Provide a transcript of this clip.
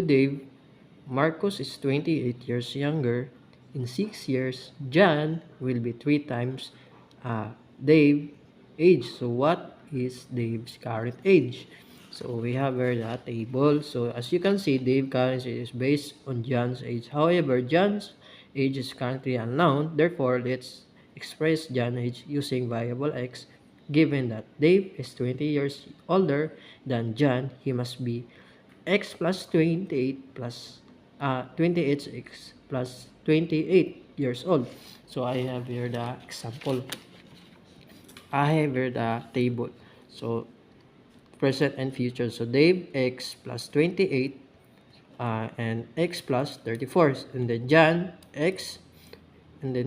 Dave, Marcos is 28 years younger. In 6 years, John will be 3 times Dave's age. So what is Dave's current age? So we have here the table. So as you can see, Dave's current age is based on John's age. However, John's age is currently unknown. Therefore, let's express John's age using variable x. Given that Dave is 20 years older than John, he must be x plus 28 plus 28x plus 28 years old. So I have here the example. I have here the table. So present and future. So Dave x plus 28 and x plus 34. And then John x and then